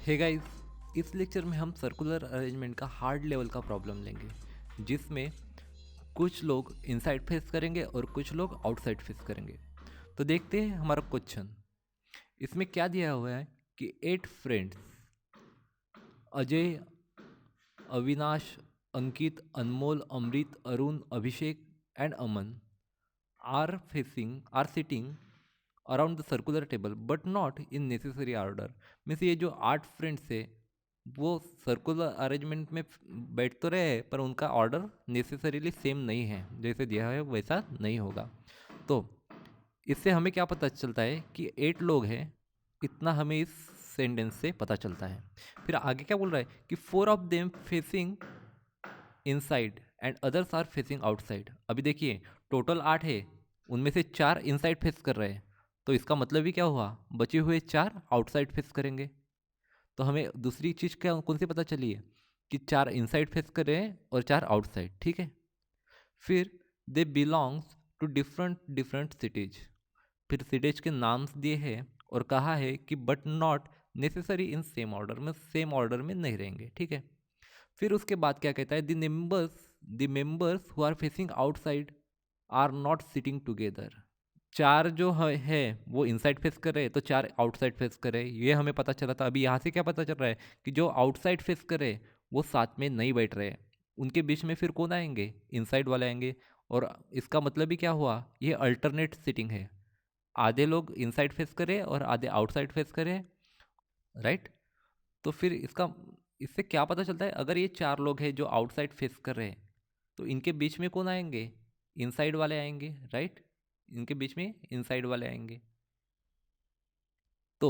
Hey guys, इस lecture में हम सर्कुलर अरेंजमेंट का हार्ड लेवल का प्रॉब्लम लेंगे, जिसमें कुछ लोग इनसाइड फेस करेंगे और कुछ लोग आउटसाइड फेस करेंगे। तो देखते हैं हमारा क्वेश्चन। इसमें क्या दिया हुआ है कि 8 friends Ajay, Avinash, Ankit, Anmol, Amrit, Arun, Abhishek and Aman are sitting around the circular table but not in necessary order. Means ये जो 8 फ्रेंड्स है वो सर्कुलर अरेंजमेंट में बैठ तो रहे हैं, पर उनका ऑर्डर नेसेसरीली सेम नहीं है, जैसे दिया है वैसा नहीं होगा। तो इससे हमें क्या पता चलता है कि 8 लोग हैं, इतना हमें इस सेंटेंस से पता चलता है। फिर आगे क्या बोल रहा है कि 4 of them facing inside and others are facing outside. अभी देखिए, टोटल 8 है, उनमें से 4 इनसाइड फेस कर रहे हैं, तो इसका मतलब ही क्या हुआ, बचे हुए 4 आउटसाइड फेस करेंगे। तो हमें दूसरी चीज़ क्या कौन सी पता चली है कि 4 इनसाइड फेस कर रहे हैं और 4 आउटसाइड। ठीक है। फिर they belongs to different different cities. फिर सिटीज के नाम्स दिए हैं और कहा है कि but not necessary in same order, में सेम ऑर्डर में नहीं रहेंगे। ठीक है। फिर उसके बाद क्या कहता है, the members who are facing outside are not sitting together. 4 जो है वो इनसाइड फेस कर रहे हैं, तो 4 आउटसाइड फेस कर रहे हैं, ये हमें पता चला था। अभी यहाँ से क्या पता चल रहा है कि जो आउटसाइड फेस कर रहे हैं वो साथ में नहीं बैठ रहे हैं, उनके बीच में फिर कौन आएंगे, इनसाइड वाले आएंगे। और इसका मतलब भी क्या हुआ, ये अल्टरनेट सिटिंग है, आधे लोग इनसाइड फेस करे और आधे आउटसाइड फेस करे, राइट। तो फिर इससे क्या पता चलता है, अगर ये 4 लोग हैं जो आउटसाइड फेस कर रहे हैं, तो इनके बीच में कौन आएंगे, इनसाइड वाले आएंगे, राइट। इनके बीच में इनसाइड वाले आएंगे। तो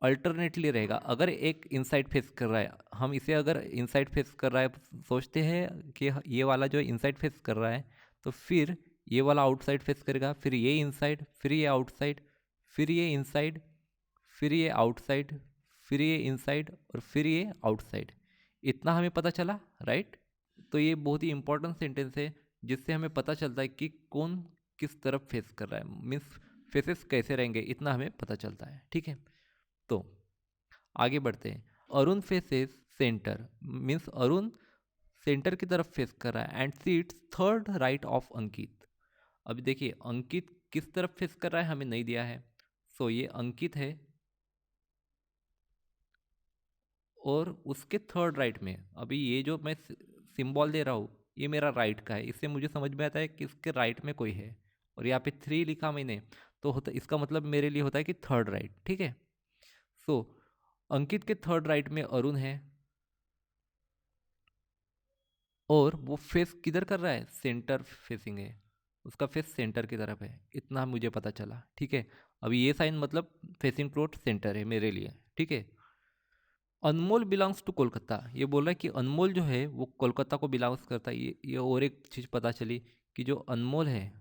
अल्टरनेटली रहेगा, अगर एक इनसाइड फेस कर रहा है, हम इसे अगर इनसाइड फेस कर रहा है सोचते हैं कि ये वाला जो इनसाइड फेस कर रहा है, तो फिर ये वाला आउटसाइड फेस करेगा, फिर ये इनसाइड, फिर ये आउटसाइड, फिर ये इनसाइड, फिर ये आउटसाइड, फिर ये इनसाइड और फिर ये आउटसाइड। इतना हमें पता चला, राइट। तो ये बहुत ही इंपॉर्टेंट सेंटेंस है, जिससे हमें पता चलता है कि कौन किस तरफ फेस कर रहा है, मीन्स फेसेस कैसे रहेंगे, इतना हमें पता चलता है। ठीक है। तो आगे बढ़ते हैं। Arun faces centre, means Arun centre की तरफ फेस कर रहा है and sits third right of Ankit. अभी देखिए, अंकित किस तरफ फेस कर रहा है हमें नहीं दिया है, सो ये अंकित है और उसके थर्ड राइट में, अभी ये जो मैं सिंबल दे रहा हूँ ये मेरा राइट का है, इससे मुझे समझ में आता है कि इसके राइट में कोई है, और यहाँ पे 3 लिखा मैंने, तो होता इसका मतलब मेरे लिए होता है कि थर्ड राइट। ठीक है। सो अंकित के थर्ड राइट में अरुण है और वो फेस किधर कर रहा है, सेंटर फेसिंग है, उसका फेस सेंटर की तरफ है, इतना मुझे पता चला। ठीक है। अभी ये साइन मतलब फेसिंग टुवर्ड सेंटर है मेरे लिए। ठीक है। अनमोल बिलोंग्स टू कोलकाता, ये बोल रहा है कि अनमोल जो है वो कोलकाता को बिलोंग्स करता है। ये और एक चीज़ पता चली कि जो अनमोल है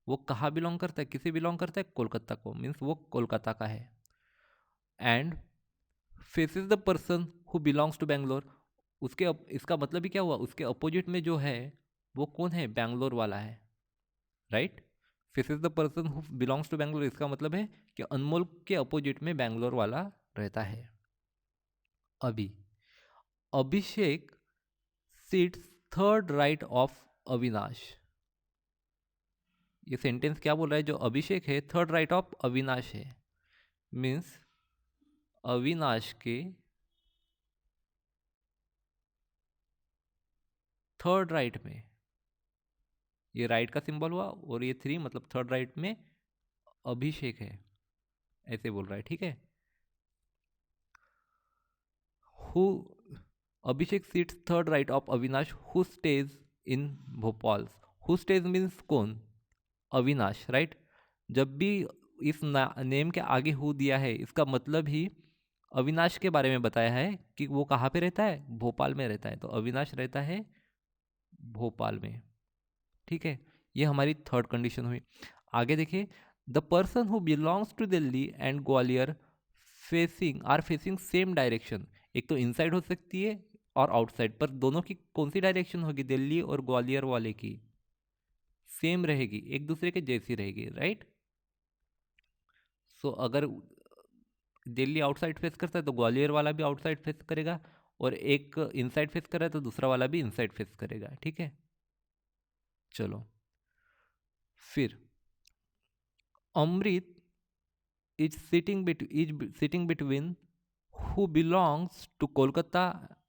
वो कहाँ बिलोंग करता है, किसे बिलोंग करता है, कोलकाता को, मीन्स वो कोलकाता का है। And faces the person who belongs to Bangalore, इसका मतलब ही क्या हुआ, उसके अपोजिट में जो है वो कौन है, बैंगलोर वाला है, right. Faces the person who belongs to Bangalore, इसका मतलब है कि अनमोल के अपोजिट में बैंगलोर वाला रहता है। अभी Abhishek sits third right of Avinash. ये सेंटेंस क्या बोल रहा है, जो अभिषेक है थर्ड राइट ऑफ अविनाश है, मीन्स अविनाश के थर्ड राइट में, ये राइट का सिंबल हुआ और ये 3 मतलब थर्ड राइट में अभिषेक है, ऐसे बोल रहा है। ठीक है। Who Abhishek sits third right of Avinash who stays in Bhopal. Who stays means कौन, अविनाश, राइट। जब भी इस नेम के आगे हु दिया है, इसका मतलब ही अविनाश के बारे में बताया है कि वो कहाँ पे रहता है, भोपाल में रहता है, तो अविनाश रहता है भोपाल में। ठीक है। ये हमारी थर्ड कंडीशन हुई। आगे देखिए, the person who belongs to Delhi and Gwalior facing same direction. एक तो इनसाइड हो सकती है और आउटसाइड, पर दोनों की कौन सी डायरेक्शन होगी, दिल्ली और ग्वालियर वाले की सेम रहेगी, एक दूसरे के जैसी रहेगी, राइट। सो अगर दिल्ली आउटसाइड फेस करता है तो ग्वालियर वाला भी आउटसाइड फेस करेगा, और एक इनसाइड फेस कर रहा है तो दूसरा वाला भी इनसाइड फेस करेगा, ठीक है। चलो फिर Amrit is sitting between who belongs to Kolkata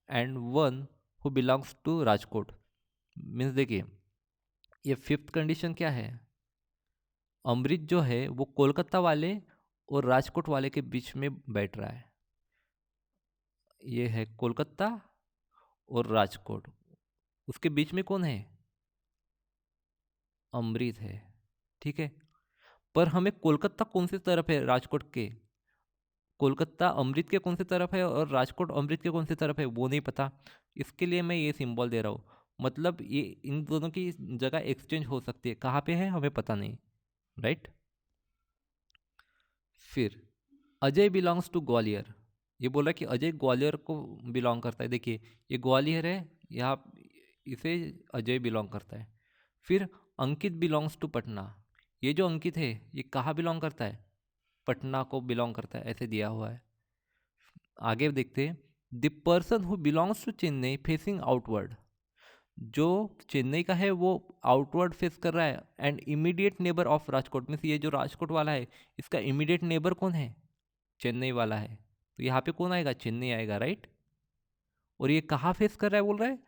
and one who belongs to Rajkot. Means देखिए, ये फिफ्थ कंडीशन क्या है, अमृत जो है वो कोलकाता वाले और राजकोट वाले के बीच में बैठ रहा है। ये है कोलकाता और राजकोट, उसके बीच में कौन है, अमृत है, ठीक है। पर हमें कोलकाता कौन सी तरफ है राजकोट के, कोलकाता अमृत के कौन सी तरफ है और राजकोट अमृत के कौन सी तरफ है वो नहीं पता। इसके लिए मैं ये सिंबल दे रहा हूँ, मतलब ये इन दोनों की जगह एक्सचेंज हो सकती है, कहाँ पे है हमें पता नहीं, राइट। फिर अजय बिलोंग्स टू ग्वालियर, ये बोल रहा है कि अजय ग्वालियर को बिलोंग करता है। देखिए ये ग्वालियर है, यहाँ इसे अजय बिलोंग करता है। फिर अंकित बिलोंग्स टू पटना, ये जो अंकित है ये कहाँ बिलोंग करता है, पटना को बिलोंग करता है, ऐसे दिया हुआ है। आगे देखते हैं, the person who belongs to Chennai facing outward, जो चेन्नई का है वो आउटवर्ड फेस कर रहा है, and immediate neighbour of Rajkot, means ये जो राजकोट वाला है इसका इमीडिएट नेबर कौन है, चेन्नई वाला है, तो यहाँ पे कौन आएगा, चेन्नई आएगा, राइट। और ये कहाँ फेस कर रहा है बोल रहा है,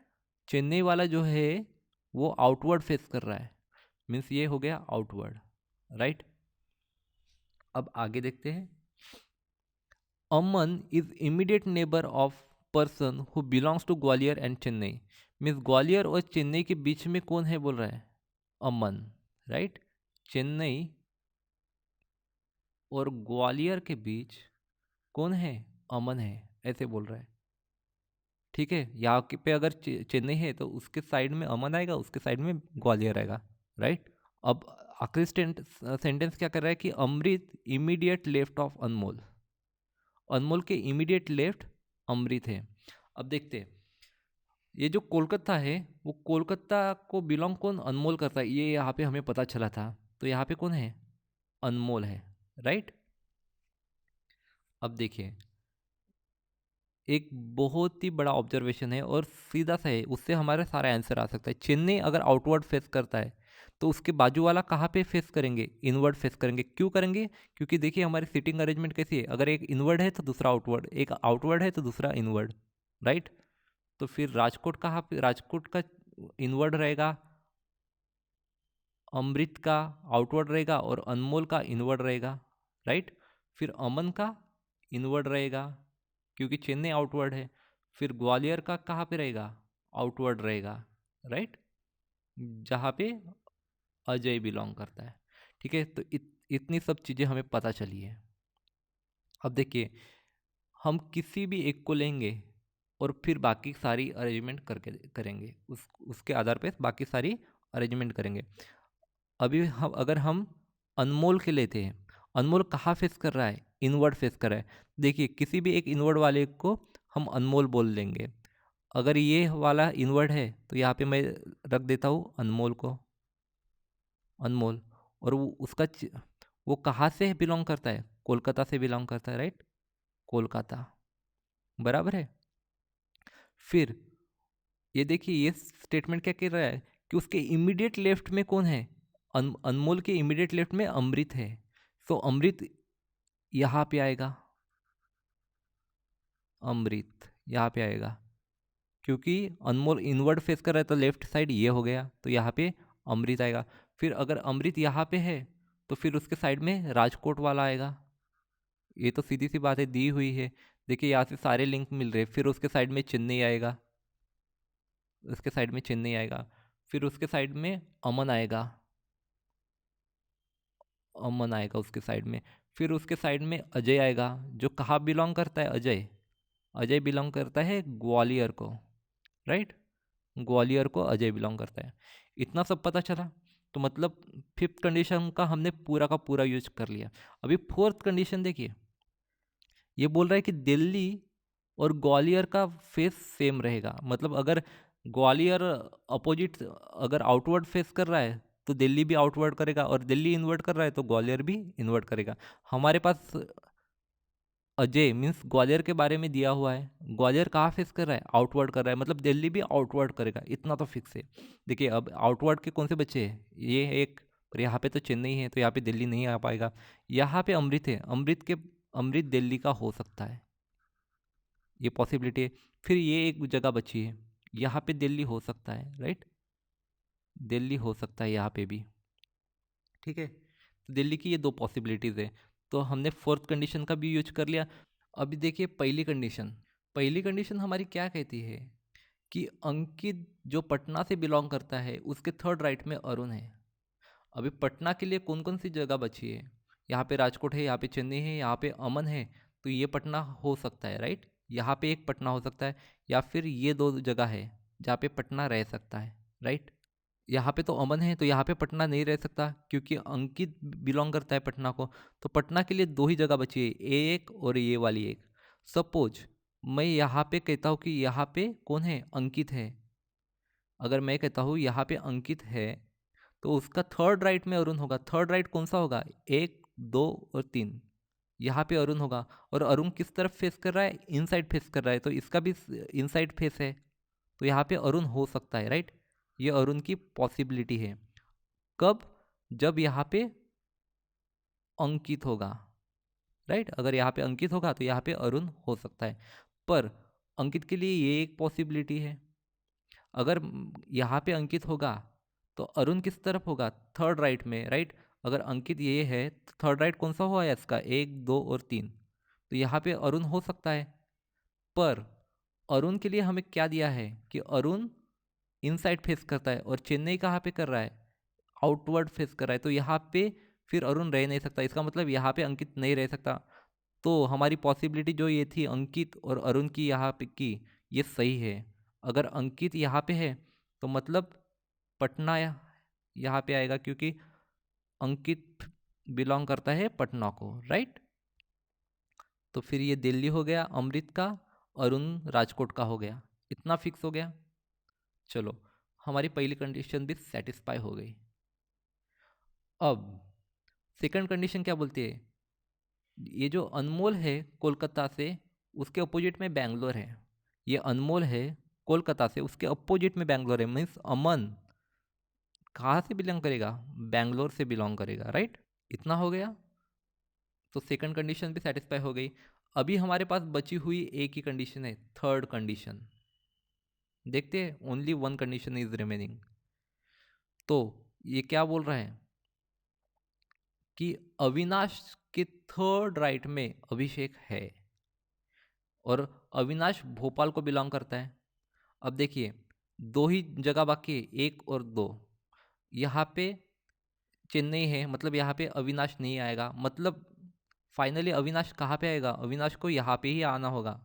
चेन्नई वाला जो है वो आउटवर्ड फेस कर रहा है, मीन्स ये हो गया आउटवर्ड, राइट। अब आगे देखते हैं, Aman is immediate neighbour of person who belongs to Gwalior and Chennai, means Gwalior और चेन्नई के बीच में कौन है बोल रहा है, अमन, राइट। चेन्नई और ग्वालियर के बीच कौन है, अमन है, ऐसे बोल रहा है, ठीक है। यहाँ पे अगर चेन्नई है तो उसके साइड में अमन आएगा, उसके साइड में ग्वालियर आएगा, राइट। अब आखिरी सेंटेंस क्या कर रहा है कि अमृत इमीडिएट लेफ्ट ऑफ अनमोल, अनमोल के इमीडिएट लेफ्ट अमृत है। अब देखते हैं, ये जो कोलकाता है वो कोलकाता को बिलोंग कौन, अनमोल करता है, ये यहाँ पे हमें पता चला था, तो यहाँ पे कौन है, अनमोल है, राइट। अब देखिए, एक बहुत ही बड़ा ऑब्जर्वेशन है और सीधा सा है, उससे हमारा सारा आंसर आ सकता है। चेन्नई अगर आउटवर्ड फेस करता है तो उसके बाजू वाला कहाँ पे फेस करेंगे, इनवर्ड फेस करेंगे। क्यों करेंगे, क्योंकि देखिए हमारी सीटिंग अरेंजमेंट कैसी है, अगर एक इनवर्ड है तो दूसरा आउटवर्ड, एक आउटवर्ड है तो दूसरा इनवर्ड, राइट। तो फिर राजकोट कहाँ पे, राजकोट का इनवर्ड रहेगा, अमृत का आउटवर्ड रहेगा और अनमोल का इनवर्ड रहेगा, राइट। फिर अमन का इनवर्ड रहेगा क्योंकि चेन्नई आउटवर्ड है। फिर ग्वालियर का कहाँ पे रहेगा, आउटवर्ड रहेगा, राइट, जहाँ पे अजय बिलोंग करता है, ठीक है। तो इतनी सब चीज़ें हमें पता चली है। अब देखिए, हम किसी भी एक को लेंगे और फिर बाकी सारी अरेंजमेंट करके करेंगे, उसके आधार पे बाकी सारी अरेंजमेंट करेंगे। अभी अगर हम अनमोल के लेते हैं, अनमोल कहाँ फेस कर रहा है, इनवर्ड फेस कर रहा है। देखिए किसी भी एक इनवर्ड वाले को हम अनमोल बोल देंगे। अगर ये वाला इनवर्ड है तो यहाँ पे मैं रख देता हूँ अनमोल को, अनमोल। और वो कहाँ से बिलोंग करता है, कोलकाता से बिलोंग करता है, राइट, कोलकाता, बराबर है। फिर ये देखिए, ये स्टेटमेंट क्या कह रहा है कि उसके इमीडिएट लेफ्ट में कौन है, अनमोल के इमीडिएट लेफ्ट में अमृत है। सो अमृत यहाँ पे आएगा, अमृत यहाँ पे आएगा, क्योंकि अनमोल इनवर्ड फेस कर रहा है तो लेफ्ट साइड ये हो गया, तो यहाँ पे अमृत आएगा। फिर अगर अमृत यहाँ पे है तो फिर उसके साइड में राजकोट वाला आएगा, ये तो सीधी सी बात है, दी हुई है। देखिए यहाँ से सारे लिंक मिल रहे हैं। फिर उसके साइड में चेन्नई आएगा, उसके साइड में चेन्नई आएगा। फिर उसके साइड में अमन आएगा, अमन आएगा उसके साइड में। फिर उसके साइड में अजय आएगा, जो कहाँ बिलोंग करता है, अजय, अजय बिलोंग करता है ग्वालियर को, राइट, ग्वालियर को अजय बिलोंग करता है। इतना सब पता चला, तो मतलब फिफ्थ कंडीशन का हमने पूरा का पूरा यूज कर लिया। अभी फोर्थ कंडीशन देखिए, ये बोल रहा है कि दिल्ली और ग्वालियर का फेस सेम रहेगा, मतलब अगर ग्वालियर अपोजिट अगर आउटवर्ड फेस कर रहा है तो दिल्ली भी आउटवर्ड करेगा, और दिल्ली इन्वर्ट कर रहा है तो ग्वालियर भी इन्वर्ट करेगा। हमारे पास अजय मीन्स ग्वालियर के बारे में दिया हुआ है, ग्वालियर कहाँ फेस कर रहा है, आउटवर्ड कर रहा है, मतलब दिल्ली भी आउटवर्ड करेगा, इतना तो फिक्स है। देखिए अब आउटवर्ड के कौन से बच्चे हैं, ये एक, पर यहाँ पे तो चेन्नई है तो यहाँ पे दिल्ली नहीं आ पाएगा। यहाँ पे अमृत है, अमृत दिल्ली का हो सकता है, ये पॉसिबिलिटी है। फिर ये एक जगह बची है, यहाँ पे दिल्ली हो सकता है, राइट, दिल्ली हो सकता है यहाँ पे भी, ठीक है। तो दिल्ली की ये दो पॉसिबिलिटीज़ है। तो हमने फोर्थ कंडीशन का भी यूज कर लिया। अभी देखिए पहली कंडीशन हमारी क्या कहती है कि अंकित जो पटना से बिलोंग करता है उसके थर्ड राइट में अरुण है। अभी पटना के लिए कौन कौन सी जगह बची है, यहाँ पे राजकोट है, यहाँ पे चेन्नई है, यहाँ पे अमन है, तो ये पटना हो सकता है, राइट, यहाँ पे एक पटना हो सकता है, या फिर ये दो जगह है जहाँ पे पटना रह सकता है, राइट। यहाँ पे तो अमन है तो यहाँ पे पटना नहीं रह सकता क्योंकि अंकित बिलोंग करता है पटना को। तो पटना के लिए दो ही जगह बची है, एक और ये वाली एक। सपोज मैं यहाँ पे कहता हूँ कि यहाँ पे कौन है, अंकित है। अगर मैं कहता हूँ यहाँ पे अंकित है तो उसका थर्ड राइट में अरुण होगा। थर्ड राइट कौन सा होगा, एक, दो और तीन, यहाँ पे अरुण होगा। और अरुण किस तरफ फेस कर रहा है, इनसाइड फेस कर रहा है, तो इसका भी इनसाइड फेस है, तो यहाँ पे अरुण हो सकता है, राइट। ये अरुण की पॉसिबिलिटी है। कब, जब यहाँ पे अंकित होगा, राइट। अगर यहाँ पे अंकित होगा तो यहाँ पे अरुण हो सकता है। पर अंकित के लिए ये एक पॉसिबिलिटी है, अगर यहाँ पे अंकित होगा तो अरुण किस तरफ होगा, थर्ड राइट में, राइट। अगर अंकित ये है तो थर्ड राइट कौन सा हुआ है इसका, एक, दो और तीन, तो यहाँ पे अरुण हो सकता है। पर अरुण के लिए हमें क्या दिया है कि अरुण इनसाइड फेस करता है और चेन्नई कहाँ पे कर रहा है, आउटवर्ड फेस कर रहा है, तो यहाँ पे फिर अरुण रह नहीं सकता, इसका मतलब यहाँ पे अंकित नहीं रह सकता। तो हमारी पॉसिबिलिटी जो ये थी अंकित और अरुण की यहाँ पे की, ये सही है। अगर अंकित यहाँ पे है तो मतलब पटना यहाँ पे आएगा क्योंकि अंकित बिलोंग करता है पटना को, राइट। तो फिर ये दिल्ली हो गया अमृत का, अरुण राजकोट का हो गया, इतना फिक्स हो गया। चलो हमारी पहली कंडीशन भी सेटिस्फाई हो गई। अब सेकंड कंडीशन क्या बोलती है, ये जो अनमोल है कोलकाता से, उसके अपोजिट में बैंगलोर है। ये अनमोल है कोलकाता से, उसके अपोजिट में बैंगलोर है, मीन्स अमन कहाँ से बिलोंग करेगा, बैंगलोर से बिलोंग करेगा, राइट। इतना हो गया। तो सेकंड कंडीशन भी सेटिस्फाई हो गई। अभी हमारे पास बची हुई एक ही कंडीशन है, थर्ड कंडीशन। देखते हैं, only one condition is remaining. तो ये क्या बोल रहा है कि अविनाश के थर्ड राइट में अभिषेक है और अविनाश भोपाल को बिलोंग करता है। अब देखिए दो ही जगह बाकी है, एक और दो। यहाँ पे चेन्नई है, मतलब यहाँ पे अविनाश नहीं आएगा, मतलब फाइनली अविनाश कहाँ पे आएगा, अविनाश को यहाँ पे ही आना होगा,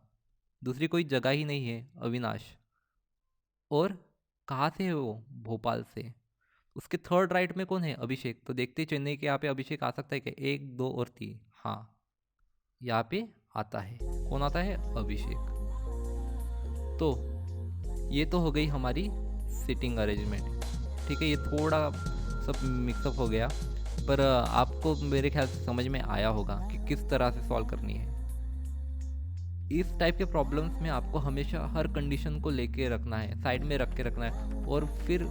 दूसरी कोई जगह ही नहीं है अविनाश। और कहाँ से है वो, भोपाल से। उसके थर्ड राइट में कौन है, अभिषेक। तो देखते हैं चेन्नई के यहाँ पे अभिषेक आ सकता है क्या, एक, दो और तीन, हाँ यहाँ पे आता है। कौन आता है, अभिषेक। तो ये तो हो गई हमारी सिटिंग अरेंजमेंट, ठीक है। ये थोड़ा सब मिक्सअप हो गया, पर आपको मेरे ख्याल से समझ में आया होगा कि किस तरह से सॉल्व करनी है। इस टाइप के प्रॉब्लम्स में आपको हमेशा हर कंडीशन को लेके रखना है, साइड में रख के रखना है, और फिर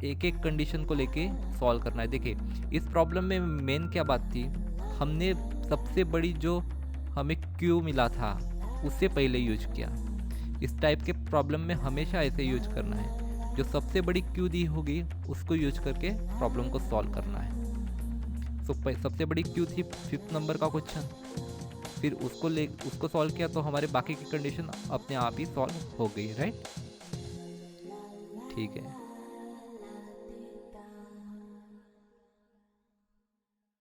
एक एक कंडीशन को लेके सॉल्व करना है। देखिए इस प्रॉब्लम में मेन क्या बात थी, हमने सबसे बड़ी जो हमें क्यू मिला था उससे पहले यूज किया। इस टाइप के प्रॉब्लम में हमेशा ऐसे यूज करना है, जो सबसे बड़ी क्यू दी होगी उसको यूज करके प्रॉब्लम को सॉल्व करना है। सबसे बड़ी क्यू थी 5th नंबर का क्वेश्चन, फिर उसको सॉल्व किया तो हमारे बाकी की कंडीशन अपने आप ही सॉल्व हो गई, राइट। ठीक है।